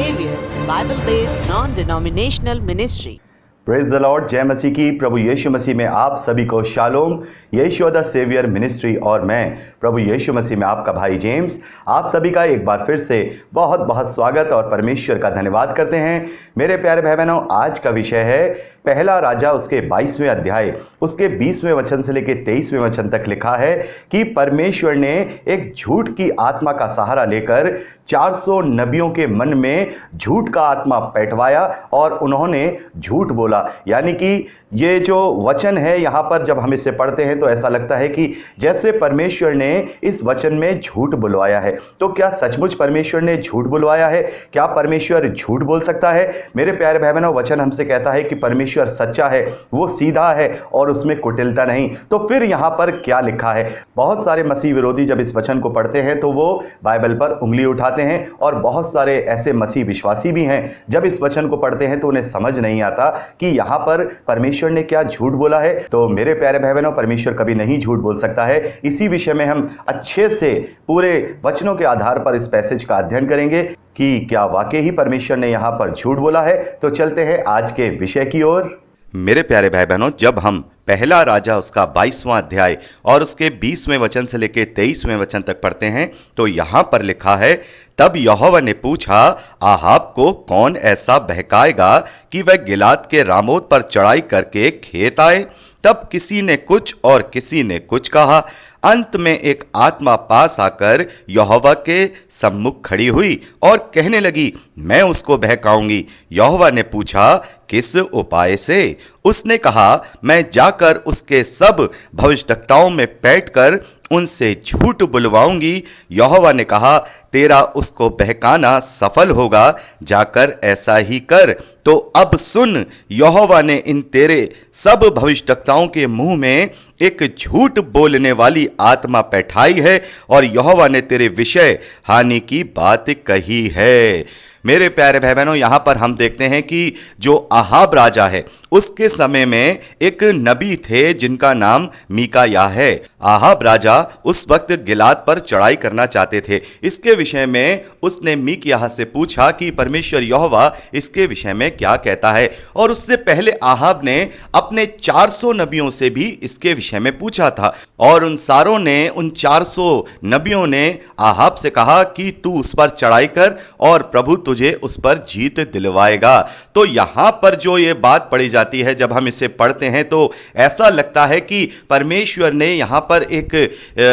Savior, Bible-based non-denominational ministry. Praise the Lord. जय मसीह की। प्रभु यीशु मसीह में आप सभी को शालोम। यीशु द सेवियर मिनिस्ट्री और मैं प्रभु यीशु मसीह में आपका भाई जेम्स, आप सभी का एक बार फिर से बहुत बहुत स्वागत और परमेश्वर का धन्यवाद करते हैं। मेरे प्यारे भाई बहनों, आज का विषय है पहला राजा उसके 22वें अध्याय उसके 20वें वचन से लेकर 23वें वचन तक लिखा है कि परमेश्वर ने एक झूठ की आत्मा का सहारा लेकर 400 नबियों के मन में झूठ का आत्मा पैठवाया और उन्होंने झूठ बोला। यानी कि ये जो वचन है यहाँ पर जब हम इसे पढ़ते हैं तो ऐसा लगता है कि जैसे परमेश्वर ने इस वचन में झूठ बुलवाया है। तो क्या सचमुच परमेश्वर ने झूठ बुलवाया है? क्या परमेश्वर झूठ बोल सकता है? मेरे प्यारे भाई बहनों, वचन हमसे कहता है कि परमेश्वर सच्चा है, वो सीधा है और उसमें कुटिलता नहीं। तो फिर यहां पर क्या लिखा है? बहुत सारे मसीह विरोधी जब इस वचन को पढ़ते हैं तो वो बाइबल पर उंगली उठाते हैं और बहुत सारे ऐसे मसीह विश्वासी भी हैं जब इस वचन को पढ़ते हैं तो उन्हें समझ नहीं आता कि यहां पर परमेश्वर ने क्या झूठ बोला है। तो मेरे प्यारे भाई बहनों, परमेश्वर कभी नहीं झूठ बोल सकता है। इसी विषय में हम अच्छे से पूरे वचनों के आधार पर इस पैसेज का अध्ययन करेंगे कि क्या वाकई ही परमेश्वर ने यहां पर झूठ बोला है। तो चलते हैं आज के विषय की ओर। मेरे प्यारे भाई बहनों, जब हम पहला राजा उसका 22वां अध्याय और उसके 20वें वचन से लेकर 23वें वचन तक पढ़ते हैं तो यहां पर लिखा है, तब यहोवा ने पूछा, आहाब को कौन ऐसा बहकाएगा कि वह गिलाद के रामोत पर चढ़ाई करके खेत आए? तब किसी ने कुछ और किसी ने कुछ कहा। अंत में एक आत्मा पास आकर यहोवा के सम्मुख खड़ी हुई और कहने लगी, मैं उसको बहकाऊंगी। यहोवा ने पूछा, किस उपाय से? उसने कहा, मैं जाकर उसके सब भविष्यद्वक्ताओं में बैठकर उनसे झूठ बुलवाऊंगी। यहोवा ने कहा, तेरा उसको बहकाना सफल होगा, जाकर ऐसा ही कर। तो अब सुन, यहोवा ने इन तेरे सब भविष्यद्वक्ताओं के मुंह में एक झूठ बोलने वाली आत्मा बैठाई है और यहोवा ने तेरे विषय हानि की बात कही है। मेरे प्यारे भाई बहनों, यहां पर हम देखते हैं कि जो आहाब राजा है उसके समय में एक नबी थे जिनका नाम मीकायाह है। आहाब राजा उस वक्त गिलाद पर चढ़ाई करना चाहते थे। इसके विषय में उसने मीकायाह से पूछा कि परमेश्वर यहोवा इसके विषय में क्या कहता है। और उससे पहले आहाब ने अपने 400 नबियों से भी इसके विषय में पूछा था और उन सारों ने, उन 400 नबियों ने आहाब से कहा कि तू उस पर चढ़ाई कर और प्रभु तुझे उस पर जीत दिलवाएगा। तो यहां पर जो ये बात पढ़ी जाती है, जब हम इसे पढ़ते हैं तो ऐसा लगता है कि परमेश्वर ने यहां पर एक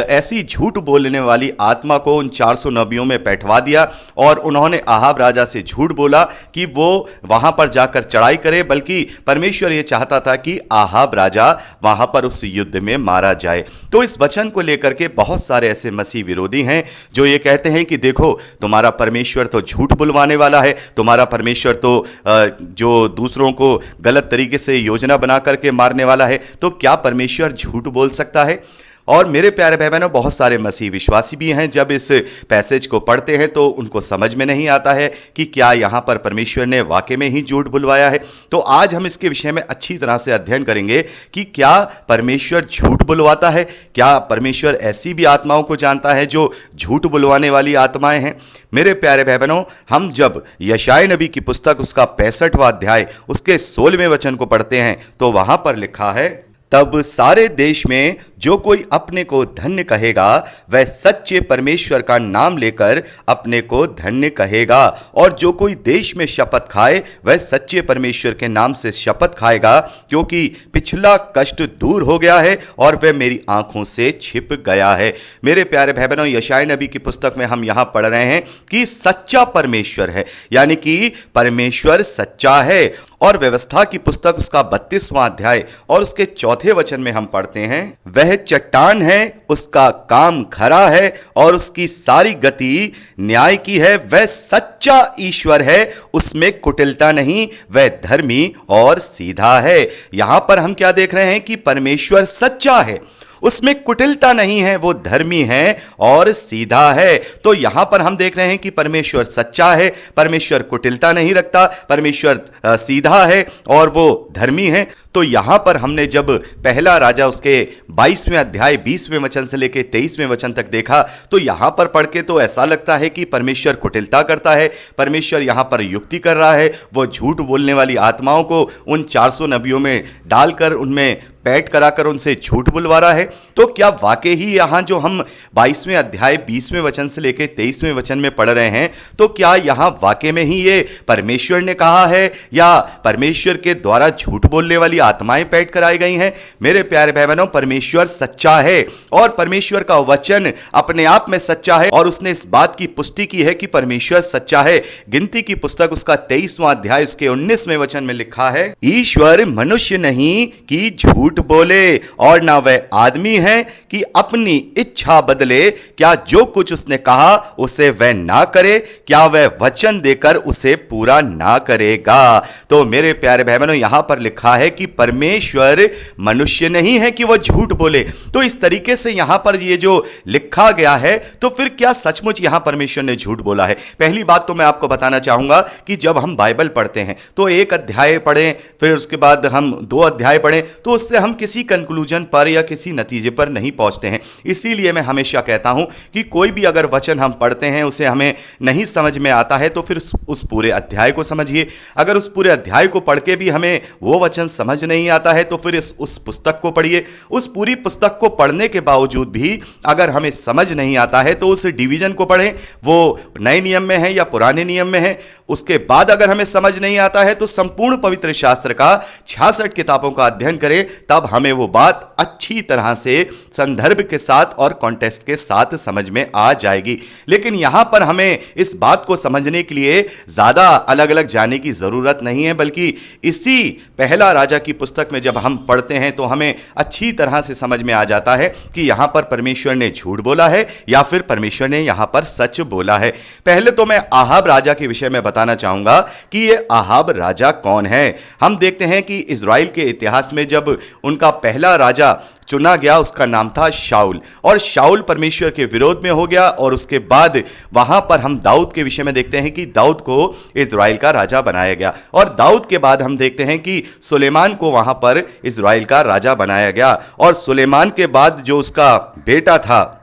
ऐसी झूठ बोलने वाली आत्मा को उन 400 नबियों में बैठवा दिया और उन्होंने आहाब राजा से झूठ बोला कि वो वहां पर जाकर चढ़ाई करे, बल्कि परमेश्वर ये चाहता था कि आहाब राजा वहां पर उस युद्ध में मारा जाए। तो इस वचन को लेकर के बहुत सारे ऐसे मसीह विरोधी हैं जो ये कहते हैं कि देखो, तुम्हारा परमेश्वर तो झूठ बुलवाने वाला है, तुम्हारा परमेश्वर तो जो दूसरों को गलत तरीके से योजना बना करके मारने वाला है। तो क्या परमेश्वर झूठ बोल सकता है? और मेरे प्यारे भाई बहनों, बहुत सारे मसीह विश्वासी भी हैं जब इस पैसेज को पढ़ते हैं तो उनको समझ में नहीं आता है कि क्या यहां पर परमेश्वर ने वाकई में ही झूठ बुलवाया है। तो आज हम इसके विषय में अच्छी तरह से अध्ययन करेंगे कि क्या परमेश्वर झूठ बुलवाता है? क्या परमेश्वर ऐसी भी आत्माओं को जानता है जो झूठ बुलवाने वाली आत्माएं हैं? मेरे प्यारे भाई बहनों, हम जब यशायाह नबी की पुस्तक उसका 65वां अध्याय उसके 16वें वचन को पढ़ते हैं तो वहां पर लिखा है, तब सारे देश में जो कोई अपने को धन्य कहेगा वह सच्चे परमेश्वर का नाम लेकर अपने को धन्य कहेगा, और जो कोई देश में शपथ खाए वह सच्चे परमेश्वर के नाम से शपथ खाएगा, क्योंकि पिछला कष्ट दूर हो गया है और वह मेरी आंखों से छिप गया है। मेरे प्यारे भाई बहनों, यशायाह नबी की पुस्तक में हम यहां पढ़ रहे हैं कि सच्चा परमेश्वर है, यानी कि परमेश्वर सच्चा है। और व्यवस्था की पुस्तक उसका 32वां अध्याय और उसके 4 वचन में हम पढ़ते हैं, वह चट्टान है, उसका काम खरा है और उसकी सारी गति न्याय की है। वह सच्चा ईश्वर है, उसमें कुटिलता नहीं, वह धर्मी और सीधा है। यहां पर हम क्या देख रहे हैं कि परमेश्वर सच्चा है उसमें कुटिलता नहीं है, वो धर्मी है और सीधा है। तो यहां पर हम देख रहे हैं कि परमेश्वर सच्चा है, परमेश्वर कुटिलता नहीं रखता, परमेश्वर सीधा है और वो धर्मी है। तो यहां पर हमने जब पहला राजा उसके 22वें अध्याय 20वें वचन से लेकर 23वें वचन तक देखा, तो यहां पर पढ़ के तो ऐसा लगता है कि परमेश्वर कुटिलता करता है, परमेश्वर यहां पर युक्ति कर रहा है, वो झूठ बोलने वाली आत्माओं को उन 400 नबियों में डालकर उनमें पैठ कराकर उनसे झूठ बुलवा रहा है। तो क्या वाकई ही यहां जो हम 22वें अध्याय 20वें वचन से लेकर 23वें वचन में पढ़ रहे हैं, तो क्या यहां वाकई में ही ये परमेश्वर ने कहा है या परमेश्वर के द्वारा झूठ बोलने वाली आत्माएं पैठ कराई गई हैं? मेरे प्यारे भाई बहनों, परमेश्वर सच्चा है और परमेश्वर का वचन अपने आप में सच्चा है और उसने इस बात की पुष्टि की है कि परमेश्वर सच्चा है। गिनती की पुस्तक उसका 23वां अध्याय उसके 19वें वचन में लिखा है, ईश्वर मनुष्य नहीं कि झूठ बोले और ना वह आदमी है कि अपनी इच्छा बदले। क्या जो कुछ उसने कहा उसे वह ना करे? क्या वह वचन देकर उसे पूरा ना करेगा? तो मेरे प्यारे भाई बहनों, यहां पर लिखा है कि परमेश्वर मनुष्य नहीं है कि वह झूठ बोले। तो इस तरीके से यहां पर ये जो लिखा गया है, तो फिर क्या सचमुच यहां परमेश्वर ने झूठ बोला है? पहली बात तो मैं आपको बताना चाहूंगा कि जब हम बाइबल पढ़ते हैं तो एक अध्याय पढ़ें, फिर उसके बाद हम 2 अध्याय पढ़ें, तो उससे हम किसी कंक्लूजन पर या किसी नतीजे पर नहीं पहुंचते हैं। इसीलिए मैं हमेशा कहता हूं कि कोई भी अगर वचन हम पढ़ते हैं, उसे हमें नहीं समझ में आता है, तो फिर उस पूरे अध्याय को समझिए। अगर उस पूरे अध्याय को पढ़ के भी हमें वो वचन समझ नहीं आता है, तो फिर उस पुस्तक को पढ़िए। उस पूरी पुस्तक को पढ़ने के बावजूद भी अगर हमें समझ नहीं आता है, तो उस डिवीजन को पढ़ें, वो नए नियम में है या पुराने नियम में है। उसके बाद अगर हमें समझ नहीं आता है, तो संपूर्ण पवित्र शास्त्र का 66 किताबों का अध्ययन करें, तब हमें वो बात अच्छी तरह से संदर्भ के साथ और कॉन्टेक्स्ट के साथ समझ में आ जाएगी। लेकिन यहां पर हमें इस बात को समझने के लिए ज्यादा अलग अलग जाने की जरूरत नहीं है, बल्कि इसी पहला राजा की पुस्तक में जब हम पढ़ते हैं तो हमें अच्छी तरह से समझ में आ जाता है कि यहां पर परमेश्वर ने झूठ बोला है या फिर परमेश्वर ने यहां पर सच बोला है। पहले तो मैं आहाब राजा के विषय में बताना चाहूंगा कि यह आहाब राजा कौन है। हम देखते हैं कि इजराइल के इतिहास में जब उनका पहला राजा चुना गया, उसका नाम था शाऊल, और शाऊल परमेश्वर के विरोध में हो गया। और उसके बाद वहां पर हम दाऊद के विषय में देखते हैं कि दाऊद को इजराइल का राजा बनाया गया, और दाऊद के बाद हम देखते हैं कि सुलेमान को वहां पर इजराइल का राजा बनाया गया। और सुलेमान के बाद जो उसका बेटा था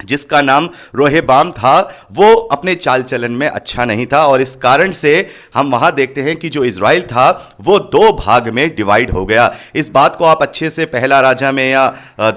जिसका नाम रोहेबाम था, वो अपने चाल चलन में अच्छा नहीं था, और इस कारण से हम वहां देखते हैं कि जो इजराइल था वो 2 भाग में डिवाइड हो गया। इस बात को आप अच्छे से पहला राजा में या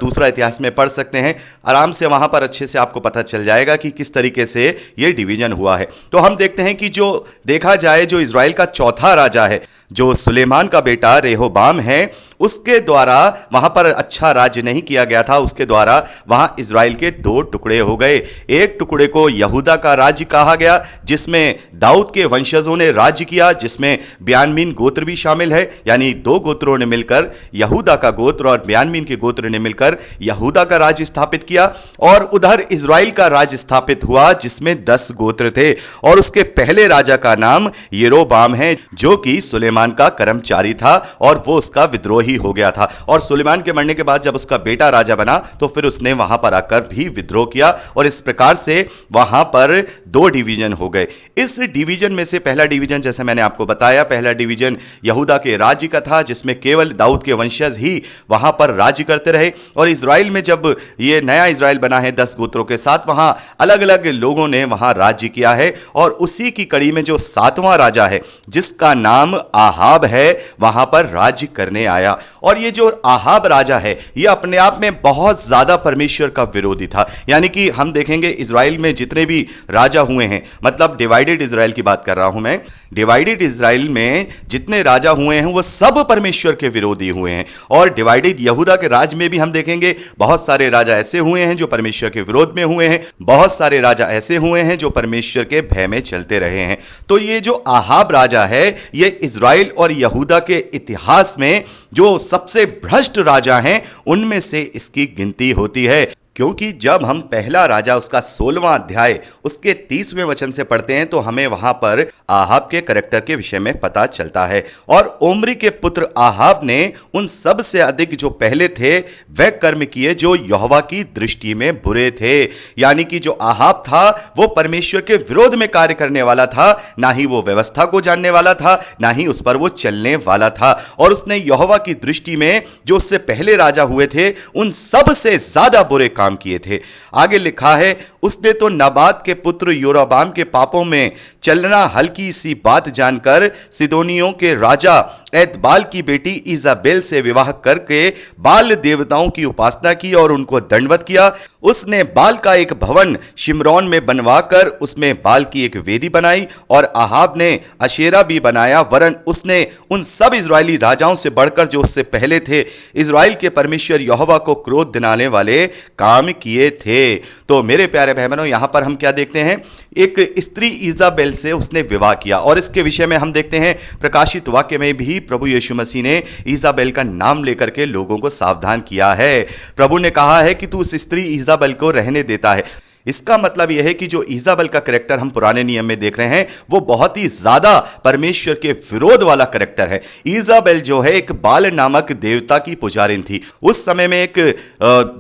दूसरा इतिहास में पढ़ सकते हैं, आराम से वहां पर अच्छे से आपको पता चल जाएगा कि किस तरीके से ये डिवीजन हुआ है। तो हम देखते हैं कि जो देखा जाए, जो इजराइल का चौथा राजा है, जो सुलेमान का बेटा रेहोबाम है, उसके द्वारा वहां पर अच्छा राज्य नहीं किया गया था। उसके द्वारा वहां इजराइल के 2 टुकड़े हो गए। एक टुकड़े को यहूदा का राज्य कहा गया, जिसमें दाऊद के वंशजों ने राज्य किया, जिसमें ब्यानमीन गोत्र भी शामिल है, यानी 2 गोत्रों ने मिलकर, यहूदा का गोत्र और ब्यानमीन के गोत्र ने मिलकर यहूदा का राज्य स्थापित किया। और उधर इजराइल का राज्य स्थापित हुआ, जिसमें 10 गोत्र थे, और उसके पहले राजा का नाम यरोबाम है, जो कि सुलेमान का कर्मचारी था और वो उसका विद्रोही हो गया था। और सुलेमान के मरने के बाद जब उसका बेटा राजा बना, तो फिर उसने वहां पर आकर भी विद्रोह किया, और इस प्रकार से वहां पर 2 डिवीजन हो गए। इस डिवीजन में से पहला डिवीजन, जैसे मैंने आपको बताया, पहला डिवीजन यहूदा के राज्य का था, जिसमें केवल दाऊद के वंशज ही वहां पर राज्य करते रहे। और इजराइल में जब ये नया इजराइल बना है 10 गोत्रों के साथ, वहां अलग अलग लोगों ने वहां राज्य किया है। और उसी की कड़ी में जो 7वां राजा है, जिसका नाम आहाब है, वहां पर राज्य करने आया। और ये जो आहाब राजा है, ये अपने आप में बहुत ज्यादा परमेश्वर का विरोधी था। यानी कि हम देखेंगे इजराइल में जितने भी राजा हुए हैं, मतलब डिवाइडेड इजराइल की बात कर रहा हूं मैं, डिवाइडेड इजराइल में जितने राजा हुए हैं वो सब परमेश्वर के विरोधी हुए हैं। और डिवाइडेड यहूदा के राज में भी हम देखेंगे बहुत सारे राजा ऐसे हुए हैं जो परमेश्वर के विरोध में हुए हैं, बहुत सारे राजा ऐसे हुए हैं जो परमेश्वर के भय में चलते रहे हैं। तो ये जो आहाब राजा है, ये इजराइल और यहूदा के इतिहास में जो सबसे भ्रष्ट राजा हैं, उनमें से इसकी गिनती होती है। क्योंकि जब हम पहला राजा उसका 16वां अध्याय उसके 30वें वचन से पढ़ते हैं तो हमें वहां पर आहाब के करैक्टर के विषय में पता चलता है। और ओमरी के पुत्र आहाब ने उन सब से अधिक जो पहले थे वह कर्म किए जो यहोवा की दृष्टि में बुरे थे। यानी कि जो आहाब था वो परमेश्वर के विरोध में कार्य करने वाला था, ना ही वो व्यवस्था को जानने वाला था, ना ही उस पर वो चलने वाला था। और उसने यहोवा की दृष्टि में जो उससे पहले राजा हुए थे उन सब से ज्यादा बुरे काम किए थे। आगे लिखा है, उसने तो नबात के पुत्र योराबाम के पापों में चलना हल्की सी बात जानकर सिदोनियों के राजा एतबाल की बेटी इजाबेल से विवाह करके बाल देवताओं की उपासना की और उनको दंडवत किया। उसने बाल का एक भवन शिमरोन में बनवाकर उसमें बाल की एक वेदी बनाई और आहाब ने अशेरा भी बनाया, वरन उसने उन सब इजरायली राजाओं से बढ़कर जो उससे पहले थे इजराइल के परमेश्वर यहोवा को क्रोध दिलाने वाले काम किए थे। तो मेरे प्यारे भाई बहनों, यहां पर हम क्या देखते हैं, एक स्त्री इजाबेल से उसने विवाह किया। और इसके विषय में हम देखते हैं प्रकाशित वाक्य में भी प्रभु यीशु मसीह ने इजाबेल का नाम लेकर के लोगों को सावधान किया है। प्रभु ने कहा है कि तू उस स्त्री इजाबेल को रहने देता है। इसका मतलब यह है कि जो इजाबेल का कैरेक्टर हम पुराने नियम में देख रहे हैं वो बहुत ही ज्यादा परमेश्वर के विरोध वाला कैरेक्टर है। इजाबेल जो है एक बाल नामक देवता की पुजारिन थी। उस समय में एक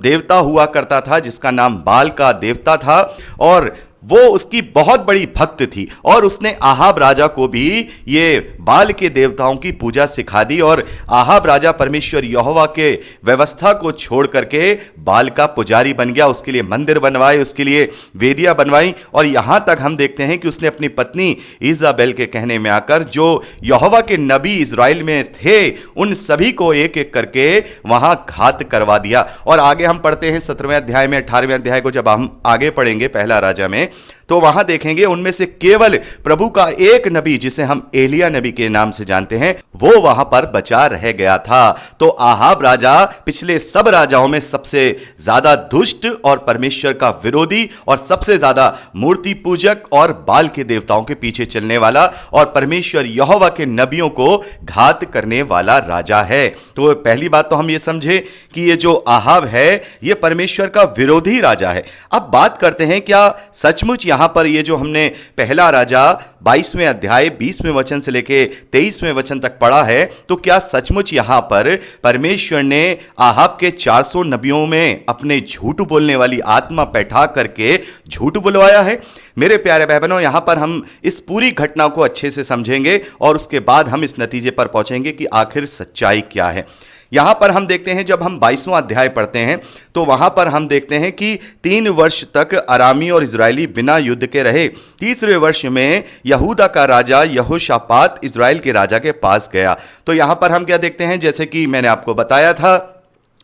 देवता हुआ करता था जिसका नाम बाल का देवता था और वो उसकी बहुत बड़ी भक्त थी। और उसने आहाब राजा को भी ये बाल के देवताओं की पूजा सिखा दी और आहाब राजा परमेश्वर यहोवा के व्यवस्था को छोड़ करके बाल का पुजारी बन गया। उसके लिए मंदिर बनवाए, उसके लिए वेदियां बनवाई और यहां तक हम देखते हैं कि उसने अपनी पत्नी इजाबेल के कहने में आकर जो यहोवा के नबी इजराइल में थे उन सभी को एक एक करके वहां घात करवा दिया। और आगे हम पढ़ते हैं 17वें अध्याय में, 18वें अध्याय को जब हम आगे पढ़ेंगे पहला राजा में, तो वहां देखेंगे उनमें से केवल प्रभु का एक नबी जिसे हम एलिया नबी के नाम से जानते हैं वो वहां पर बचा रह गया था। तो आहाब राजा पिछले सब राजाओं में सबसे ज्यादा दुष्ट और परमेश्वर का विरोधी और सबसे ज्यादा मूर्ति पूजक और बाल के देवताओं के पीछे चलने वाला और परमेश्वर यहोवा के नबियों को घात करने वाला राजा है। तो पहली बात तो हम ये समझे कि ये जो आहाब है ये परमेश्वर का विरोधी राजा है। अब बात करते हैं क्या सचमुच यहां पर ये जो हमने पहला राजा 22वें अध्याय 20वें वचन से लेके 23वें वचन तक पढ़ा है, तो क्या सचमुच यहां पर परमेश्वर ने आहाब के 400 नबियों में अपने झूठ बोलने वाली आत्मा बैठा करके झूठ बुलवाया है? मेरे प्यारे भाई बहनों, यहां पर हम इस पूरी घटना को अच्छे से समझेंगे और उसके बाद हम इस नतीजे पर पहुंचेंगे कि आखिर सच्चाई क्या है। यहां पर हम देखते हैं जब हम 22वां अध्याय पढ़ते हैं तो वहां पर हम देखते हैं कि 3 वर्ष तक अरामी और इजरायली बिना युद्ध के रहे। तीसरे वर्ष में यहूदा का राजा यहोशापात इजराइल के राजा के पास गया। तो यहां पर हम क्या देखते हैं, जैसे कि मैंने आपको बताया था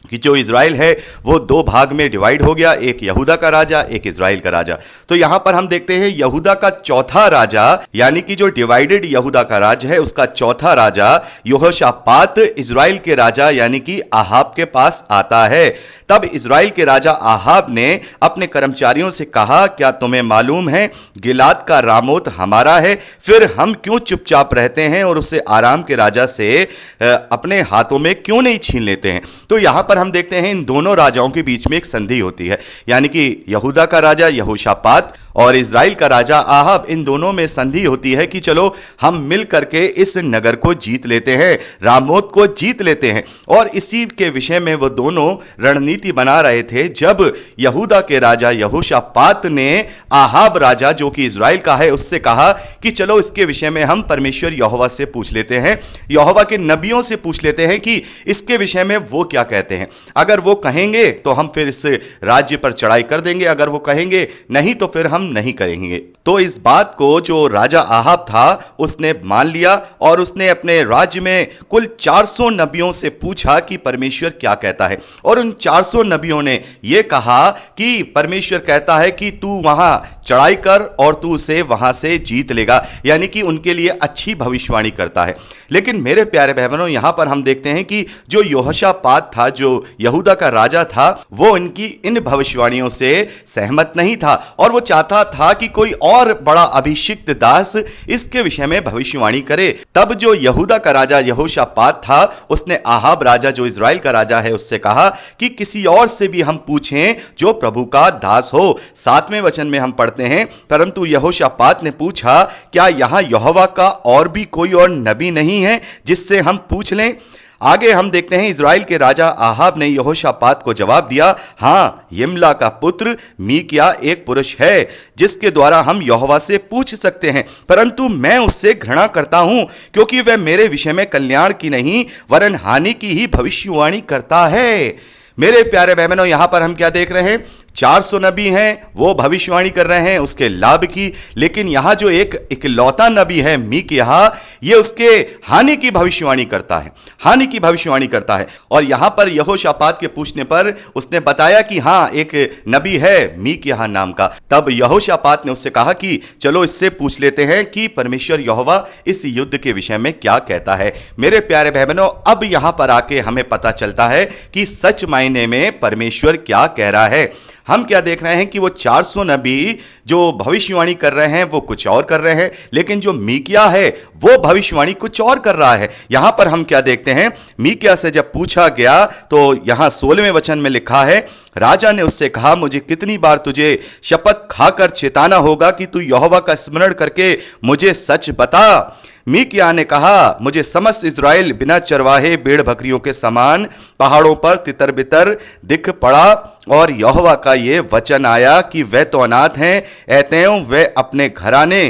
कि जो इजराइल है वो 2 भाग में डिवाइड हो गया, एक यहूदा का राजा, एक इजराइल का राजा। तो यहां पर हम देखते हैं यहूदा का चौथा राजा यानी कि जो डिवाइडेड यहूदा का राज है उसका चौथा राजा यहोशापात इजराइल के राजा यानी कि आहाब के पास आता है। तब इजराइल के राजा आहाब ने अपने कर्मचारियों से कहा, क्या तुम्हें मालूम है गिलाद का रामोत हमारा है? फिर हम क्यों चुपचाप रहते हैं और उसे आराम के राजा से अपने हाथों में क्यों नहीं छीन लेते हैं? तो यहां पर हम देखते हैं इन दोनों राजाओं के बीच में एक संधि होती है, यानी कि यहूदा का राजा यहोशापात और इजराइल का राजा आहाब, इन दोनों में संधि होती है कि चलो हम मिल करके इस नगर को जीत लेते हैं, रामोत को जीत लेते हैं। और इसी के विषय में वो दोनों रणनीति बना रहे थे जब यहूदा के राजा यहोशापात ने आहाब राजा जो कि इजराइल का है उससे कहा कि चलो इसके विषय में हम परमेश्वर यहोवा से पूछ लेते हैं, यहोवा के नबियों से पूछ लेते हैं कि इसके विषय में वो क्या कहते हैं। अगर वो कहेंगे तो हम फिर इस राज्य पर चढ़ाई कर देंगे, अगर वो कहेंगे नहीं तो फिर हम नहीं करेंगे। तो इस बात को जो राजा आहाब था उसने मान लिया और उसने अपने राज्य में कुल 400 नबियों से पूछा कि परमेश्वर क्या कहता है। और उन 400 नबियों ने यह कहा कि परमेश्वर कहता है कि तू वहां चढ़ाई कर और तू उसे वहां से जीत लेगा, यानी कि उनके लिए अच्छी भविष्यवाणी करता है। लेकिन मेरे प्यारे बहनों, यहां पर हम देखते हैं कि जो यहोशापात था, जो यहूदा का राजा था, वो इनकी इन भविष्यवाणियों से सहमत नहीं था और वो चाहता था कि कोई और बड़ा अभिषिक्त दास इसके विषय में भविष्यवाणी करे। तब जो यहूदा का राजा यहोशापात था, उसने आहाब राजा, जो इजराइल का राजा है, उससे कहा कि किसी और से भी हम पूछें जो प्रभु का दास हो। 7वें वचन में हम पढ़ते हैं, परंतु यहोशापात ने पूछा, क्या यहां यहोवा का और भी कोई और नबी नहीं है जिससे हम पूछ लें? आगे हम देखते हैं, इजराइल के राजा आहाब ने यहोशापात को जवाब दिया, हां, यिम्ला का पुत्र मीकिया एक पुरुष है जिसके द्वारा हम यहोवा से पूछ सकते हैं, परंतु मैं उससे घृणा करता हूं क्योंकि वह मेरे विषय में कल्याण की नहीं वरन हानि की ही भविष्यवाणी करता है। मेरे प्यारे बहनों, यहां पर हम क्या देख रहे हैं? 400 नबी हैं, वो भविष्यवाणी कर रहे हैं उसके लाभ की, लेकिन यहां जो एक इकलौता नबी है मीकिया, ये उसके हानि की भविष्यवाणी करता है, हानि की भविष्यवाणी करता है। और यहां पर यहोशापात के पूछने पर उसने बताया कि हां, एक नबी है मीकिया नाम का। तब यहोशापात ने उससे कहा कि चलो इससे पूछ लेते हैं कि परमेश्वर यहोवा इस युद्ध के विषय में क्या कहता है। मेरे प्यारे बहनों, अब यहां पर आके हमें पता चलता है कि सच मायने में परमेश्वर क्या कह रहा है। हम क्या देख रहे हैं कि वो 400 नबी जो भविष्यवाणी कर रहे हैं वो कुछ और कर रहे हैं, लेकिन जो मीकिया है वो भविष्यवाणी कुछ और कर रहा है। यहां पर हम क्या देखते हैं, मीकिया से जब पूछा गया तो यहां 16वें वचन में लिखा है, राजा ने उससे कहा, मुझे कितनी बार तुझे शपथ खाकर चेताना होगा कि तू यहोवा का स्मरण करके मुझे सच बता। मीकिया ने कहा, मुझे समस्त इज़राइल बिना चरवाहे भेड़ बकरियों के समान पहाड़ों पर तितर बितर दिख पड़ा और यहोवा का ये वचन आया कि वे तो अनाथ हैं, अतएव वे अपने घराने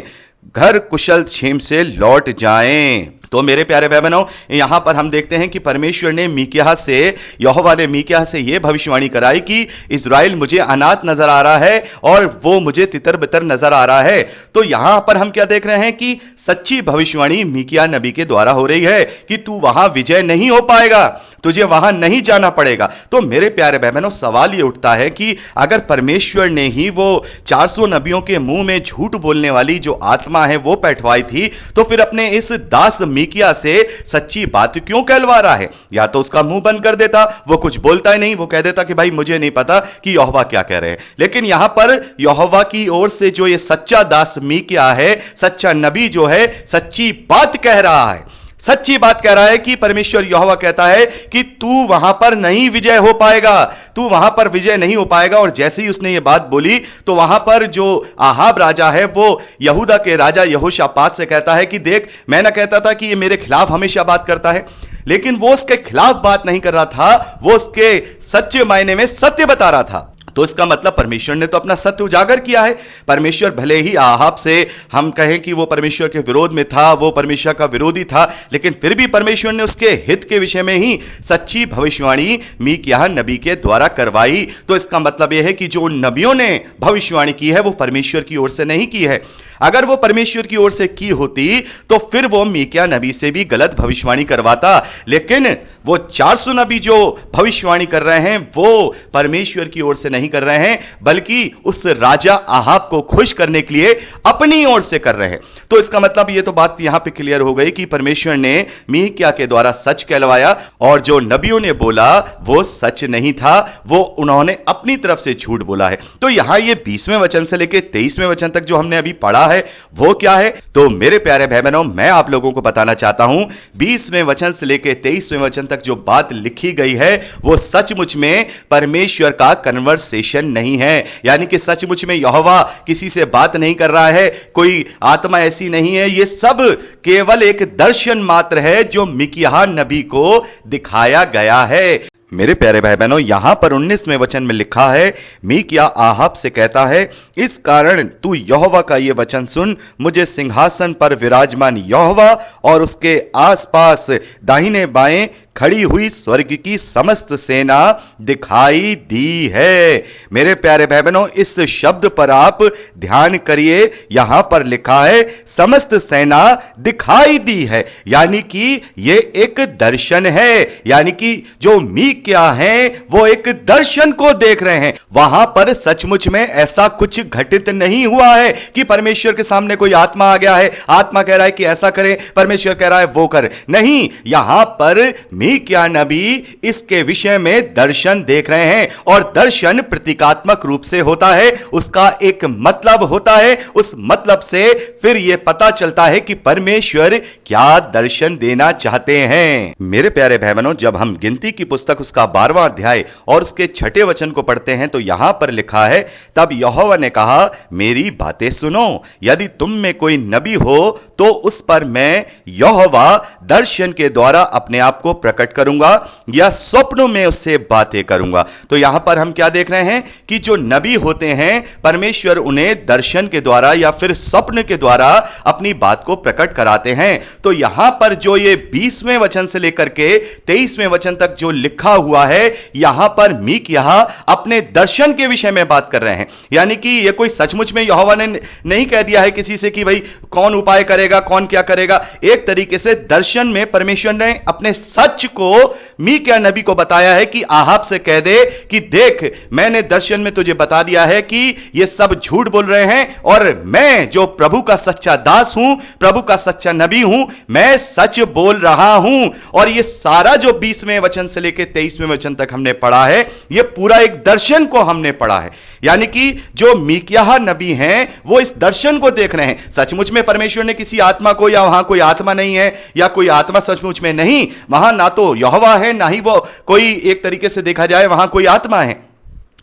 घर कुशल क्षेम से लौट जाएं। तो मेरे प्यारे भाई बहनों, यहां पर हम देखते हैं कि परमेश्वर ने मीकिया से, यहोवा ने मीकिया से यह भविष्यवाणी कराई कि इज़राइल मुझे अनाथ नजर आ रहा है और वो मुझे तितर बितर नजर आ रहा है। तो यहां पर हम क्या देख रहे हैं कि सच्ची भविष्यवाणी मीकिया नबी के द्वारा हो रही है कि तू वहां विजय नहीं हो पाएगा, तुझे वहां नहीं जाना पड़ेगा। तो मेरे प्यारे भाई बहनों, सवाल यह उठता है कि अगर परमेश्वर ने ही वो 400 नबियों के मुंह में झूठ बोलने वाली जो आत्मा है वो बैठवाई थी, तो फिर अपने इस दास मीकिया से सच्ची बात क्यों कहलवा रहा है? या तो उसका मुंह बंद कर देता, वो कुछ बोलता ही नहीं, वो कह देता कि भाई मुझे नहीं पता कि यहोवा क्या कह रहे हैं। लेकिन यहां पर यहोवा की ओर से जो ये सच्चा दास मीकिया है, सच्चा नबी जो है, सच्ची बात कह रहा है, सच्ची बात कह रहा है कि परमेश्वर यहोवा कहता है कि तू वहां पर नहीं विजय हो पाएगा, तू वहां पर विजय नहीं हो पाएगा। और जैसे ही उसने ये बात बोली तो वहां पर जो आहाब राजा है वो यहूदा के राजा यहोशापात से कहता है कि देख, मैं ना कहता था कि ये मेरे खिलाफ हमेशा बात करता है, लेकिन वो उसके खिलाफ बात नहीं कर रहा था, वो उसके सच्चे मायने में सत्य बता रहा था। तो इसका मतलब परमेश्वर ने तो अपना सत्य उजागर किया है। परमेश्वर भले ही आहाब से हम कहें कि वो परमेश्वर के विरोध में था, वो परमेश्वर का विरोधी था, लेकिन फिर भी परमेश्वर ने उसके हित के विषय में ही सच्ची भविष्यवाणी मीकिया नबी के द्वारा करवाई। तो इसका मतलब यह है कि जो नबियों ने भविष्यवाणी की है वो परमेश्वर की ओर से नहीं की है। अगर वो परमेश्वर की ओर से की होती तो फिर वो मीकिया नबी से भी गलत भविष्यवाणी करवाता, लेकिन वो 400 नबी जो भविष्यवाणी कर रहे हैं वो परमेश्वर की ओर से नहीं कर रहे हैं, बल्कि उस राजा आहाब को खुश करने के लिए अपनी ओर से कर रहे हैं। तो इसका मतलब ये तो बात यहां पे क्लियर हो गई कि परमेश्वर ने मीकिया के द्वारा सच कहलवाया और जो नबियों ने बोला वो सच नहीं था, वो उन्होंने अपनी तरफ से झूठ बोला है। तो यहां ये 20वें वचन से लेकर 23वें वचन तक जो हमने अभी पढ़ा है वो क्या है? तो मेरे प्यारे भाई बहनों, मैं आप लोगों को बताना चाहता हूं 20वें वचन से लेकर 23वें वचन तक जो बात लिखी गई है वो सचमुच में परमेश्वर का कन्वर्सेशन नहीं है। यानी कि सचमुच में यहोवा किसी से बात नहीं कर रहा है, कोई आत्मा ऐसी नहीं है, ये सब केवल एक दर्शन मात्र है जो मीकिया नबी को दिखाया गया है। मेरे प्यारे भाई बहनों, यहां पर 19वें वचन में लिखा है, मीकिया आहाब से कहता है, इस कारण तू यहोवा का यह वचन सुन, मुझे सिंहासन पर विराजमान यहोवा और उसके आसपास दाहिने बाएं खड़ी हुई स्वर्ग की समस्त सेना दिखाई दी है। मेरे प्यारे भाई बहनों, इस शब्द पर आप ध्यान करिए। यहां पर लिखा है समस्त सेना दिखाई दी है, यानी कि यह एक दर्शन है, यानी कि जो मीक्या हैं वो एक दर्शन को देख रहे हैं। वहां पर सचमुच में ऐसा कुछ घटित नहीं हुआ है कि परमेश्वर के सामने कोई आत्मा आ गया है, आत्मा कह रहा है कि ऐसा करें, परमेश्वर कह रहा है वो कर। नहीं, यहां पर मीक्या नबी इसके विषय में दर्शन देख रहे हैं, और दर्शन प्रतीकात्मक रूप से होता है, उसका एक मतलब होता है। उस मतलब से फिर यह पता चलता है कि परमेश्वर क्या दर्शन देना चाहते हैं। मेरे प्यारे भाई बहनों, जब हम गिनती की पुस्तक उसका 12वां अध्याय और उसके 6ठे वचन को पढ़ते हैं तो यहां पर लिखा है, तब यहोवा ने कहा, मेरी बातें सुनो, यदि तुम में कोई नबी हो तो उस पर मैं यहोवा दर्शन के द्वारा अपने आप को प्रकट करूंगा या स्वप्नों में उससे बातें करूंगा। तो यहां पर हम क्या देख रहे हैं कि जो नबी होते हैं, परमेश्वर उन्हें दर्शन के द्वारा या फिर स्वप्न के द्वारा अपनी बात को प्रकट कराते हैं। तो यहां पर जो ये 20वें वचन से लेकर के 23वें वचन तक जो लिखा हुआ है, यहां पर मीक्या अपने दर्शन के विषय में बात कर रहे हैं। यानी कि यह कोई सचमुच में यहोवा ने नहीं कह दिया है किसी से कि भाई कौन उपाय करेगा, कौन क्या करेगा। एक तरीके से दर्शन में परमेश्वर ने अपने सच को मीक्या नबी को बताया है कि आहाब से कह दे कि देख, मैंने दर्शन में तुझे बता दिया है कि ये सब झूठ बोल रहे हैं, और मैं जो प्रभु का सच्चा दास हूं, प्रभु का सच्चा नबी हूं, मैं सच बोल रहा हूं। और ये सारा जो 20वें वचन से लेकर 23वें वचन तक हमने पढ़ा है, ये पूरा एक दर्शन को हमने पढ़ा है। यानी कि जो मीक्या नबी हैं वो इस दर्शन को देख रहे हैं। सचमुच में परमेश्वर ने किसी आत्मा को, या वहां कोई आत्मा नहीं है, या कोई आत्मा सचमुच में नहीं, वहां ना तो यहोवा है, ना ही वो कोई एक तरीके से देखा जाए वहां कोई आत्मा है।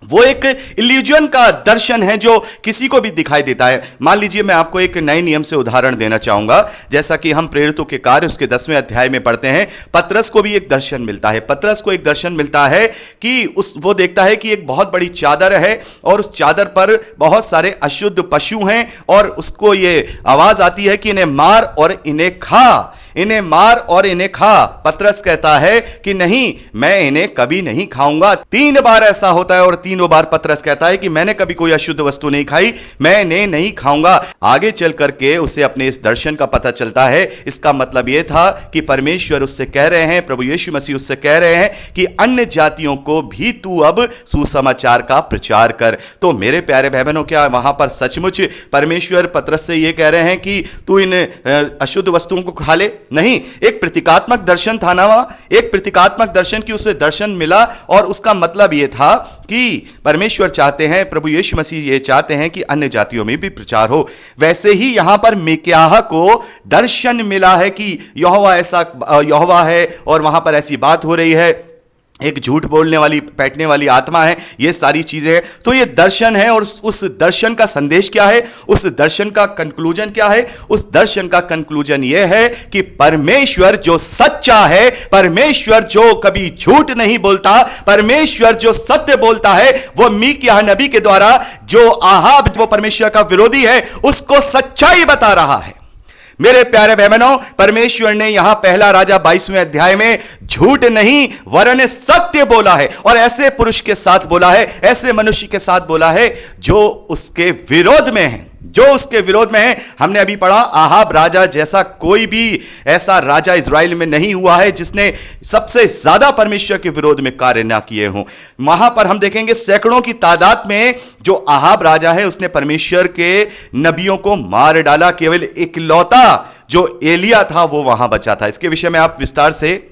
वो एक इल्यूजन का दर्शन है जो किसी को भी दिखाई देता है। मान लीजिए, मैं आपको एक नए नियम से उदाहरण देना चाहूंगा। जैसा कि हम प्रेरितों के कार्य उसके 10वें अध्याय में पढ़ते हैं, पतरस को भी एक दर्शन मिलता है। पतरस को एक दर्शन मिलता है कि वो देखता है कि एक बहुत बड़ी चादर है, और उस चादर पर बहुत सारे अशुद्ध पशु हैं, और उसको ये आवाज आती है कि इन्हें मार और इन्हें खा, इन्हें मार और इन्हें खा। पतरस कहता है कि नहीं, मैं इन्हें कभी नहीं खाऊंगा। 3 बार ऐसा होता है, और 3 बार पतरस कहता है कि मैंने कभी कोई अशुद्ध वस्तु नहीं खाई, मैं इन्हें नहीं खाऊंगा। आगे चल करके उसे अपने इस दर्शन का पता चलता है। इसका मतलब यह था कि परमेश्वर उससे कह रहे हैं, प्रभु यीशु मसीह उससे कह रहे हैं कि अन्य जातियों को भी तू अब सुसमाचार का प्रचार कर। तो मेरे प्यारे भाई बहनों, क्या वहां पर सचमुच परमेश्वर पतरस से यह कह रहे हैं कि तू इन अशुद्ध वस्तुओं को खा ले? नहीं, एक प्रतीकात्मक दर्शन था ना, वहां एक प्रतीकात्मक दर्शन की उसे दर्शन मिला, और उसका मतलब यह था कि परमेश्वर चाहते हैं, प्रभु यीशु मसीह ये चाहते हैं कि अन्य जातियों में भी प्रचार हो। वैसे ही यहां पर मीक्या को दर्शन मिला है कि यहोवा है, और वहां पर ऐसी बात हो रही है, एक झूठ बोलने वाली, पैटने वाली आत्मा है, ये सारी चीजें हैं। तो ये दर्शन है, और उस दर्शन का संदेश क्या है, उस दर्शन का कंक्लूजन क्या है? उस दर्शन का कंक्लूजन यह है कि परमेश्वर जो सच्चा है, परमेश्वर जो कभी झूठ नहीं बोलता, परमेश्वर जो सत्य बोलता है, वो मीक्या नबी के द्वारा जो आहाब, वो परमेश्वर का विरोधी है, उसको सच्चाई बता रहा है। मेरे प्यारे भाई बहनों, परमेश्वर ने यहां पहला राजा 22वें अध्याय में झूठ नहीं वरन सत्य बोला है, और ऐसे पुरुष के साथ बोला है, ऐसे मनुष्य के साथ बोला है जो उसके विरोध में है, जो उसके विरोध में है। हमने अभी पढ़ा, आहाब राजा जैसा कोई भी ऐसा राजा इज़राइल में नहीं हुआ है जिसने सबसे ज्यादा परमेश्वर के विरोध में कार्य ना किए हों। वहां पर हम देखेंगे सैकड़ों की तादाद में जो आहाब राजा है, उसने परमेश्वर के नबियों को मार डाला। केवल इकलौता जो एलिया था वो वहां बचा था। इसके विषय में आप विस्तार से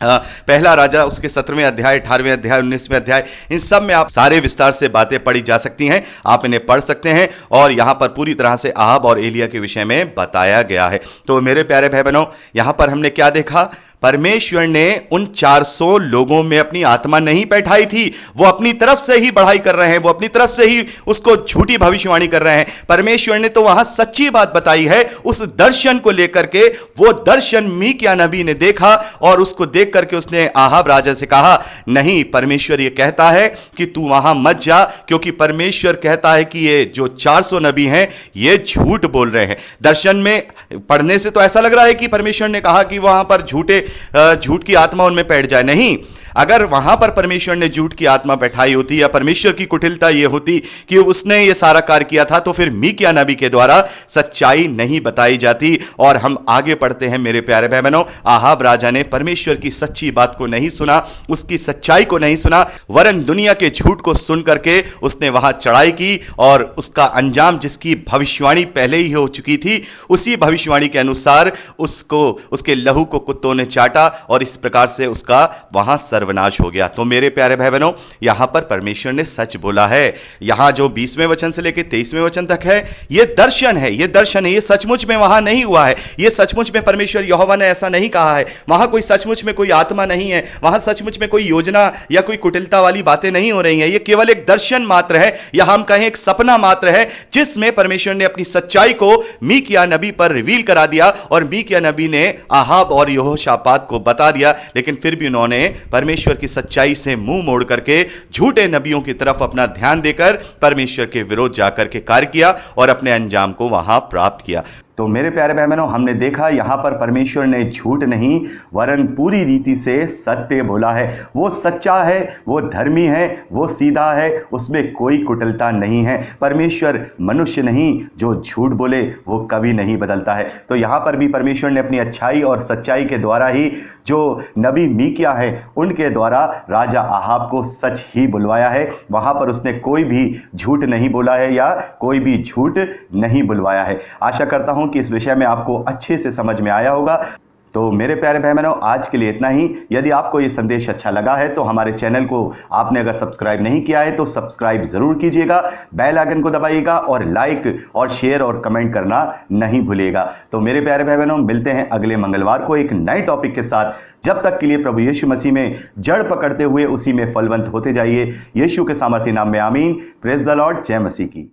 पहला राजा उसके 17वें अध्याय, 18वें अध्याय, 19वें अध्याय, इन सब में आप सारे विस्तार से बातें पढ़ी जा सकती हैं, आप इन्हें पढ़ सकते हैं, और यहां पर पूरी तरह से आहाब और एलिया के विषय में बताया गया है। तो मेरे प्यारे भाई बहनों, यहां पर हमने क्या देखा? परमेश्वर ने उन 400 लोगों में अपनी आत्मा नहीं बैठाई थी, वो अपनी तरफ से ही बढ़ाई कर रहे हैं, वो अपनी तरफ से ही उसको झूठी भविष्यवाणी कर रहे हैं। परमेश्वर ने तो वहां सच्ची बात बताई है। उस दर्शन को लेकर के, वो दर्शन मीक्या नबी ने देखा, और उसको देख करके उसने आहाब राजा से कहा, नहीं, परमेश्वर ये कहता है कि तू वहां मत जा, क्योंकि परमेश्वर कहता है कि ये जो 400 नबी हैं ये झूठ बोल रहे हैं। दर्शन में पढ़ने से तो ऐसा लग रहा है कि परमेश्वर ने कहा कि वहां पर झूठे झूठ की आत्मा उनमें बैठ जाए। नहीं, अगर वहां पर परमेश्वर ने झूठ की आत्मा बैठाई होती या परमेश्वर की कुटिलता यह होती कि उसने यह सारा कार्य किया था, तो फिर मीकिया नबी के द्वारा सच्चाई नहीं बताई जाती। और हम आगे पढ़ते हैं मेरे प्यारे भाई बहनों, आहाब राजा ने परमेश्वर की सच्ची बात को नहीं सुना, उसकी सच्चाई को नहीं सुना, वरन दुनिया के झूठ को सुन करके उसने वहां चढ़ाई की और उसका अंजाम, जिसकी भविष्यवाणी पहले ही हो चुकी थी, उसी भविष्यवाणी के अनुसार उसको, उसके लहू को कुत्तों ने चाटा और इस प्रकार से उसका वहां सर्वनाश हो गया। तो मेरे प्यारे भाई बहनों, यहां पर परमेश्वर ने सच बोला है। यहां जो 20वें वचन से लेकर 23वें वचन तक है, यह दर्शन है, यह दर्शन है, यह सचमुच में वहां नहीं हुआ है। यह सचमुच में परमेश्वर यहोवा ने ऐसा नहीं कहा है। वहां कोई सचमुच में कोई आत्मा नहीं है, वहां सचमुच में कोई योजना या कोई कुटिलता वाली बातें नहीं हो रही हैं। यह केवल एक दर्शन मात्र है, या हम कहें एक सपना मात्र है, जिसमें परमेश्वर ने अपनी सच्चाई को मीकिया नबी पर रिवील करा दिया और मीकिया नबी ने आहाब और यहोशापात को बता दिया। लेकिन फिर भी उन्होंने परमेश्वर की सच्चाई से मुंह मोड़ करके झूठे नबियों की तरफ अपना ध्यान देकर परमेश्वर के विरोध जाकर के कार्य किया और अपने अंजाम को वहां प्राप्त किया। तो मेरे प्यारे भाई बहनों, हमने देखा यहाँ पर परमेश्वर ने झूठ नहीं वरन पूरी रीति से सत्य बोला है। वो सच्चा है, वो धर्मी है, वो सीधा है, उसमें कोई कुटिलता नहीं है। परमेश्वर मनुष्य नहीं जो झूठ बोले, वो कभी नहीं बदलता है। तो यहाँ पर भी परमेश्वर ने अपनी अच्छाई और सच्चाई के द्वारा ही जो नबी मीकिया है उनके द्वारा राजा आहाब को सच ही बुलवाया है। वहाँ पर उसने कोई भी झूठ नहीं बोला है या कोई भी झूठ नहीं बुलवाया है। आशा करता हूं कि इस विषय में आपको अच्छे से समझ में आया होगा। तो मेरे प्यारे भाई बहनों, आज के लिए इतना ही। यदि आपको ये संदेश अच्छा लगा है तो हमारे चैनल को आपने अगर सब्सक्राइब नहीं किया है तो सब्सक्राइब जरूर कीजिएगा, बेल आइकन को दबाइएगा और लाइक और शेयर और कमेंट करना नहीं भूलिएगा। तो मेरे प्यारे भाई बहनों, मिलते हैं अगले मंगलवार को एक नए टॉपिक के साथ। जब तक के लिए प्रभु यीशु मसीह में जड़ पकड़ते हुए उसी में फलवंत होते जाइए। यीशु के सामर्थी नाम में आमीन। Praise the Lord. जय मसीह की।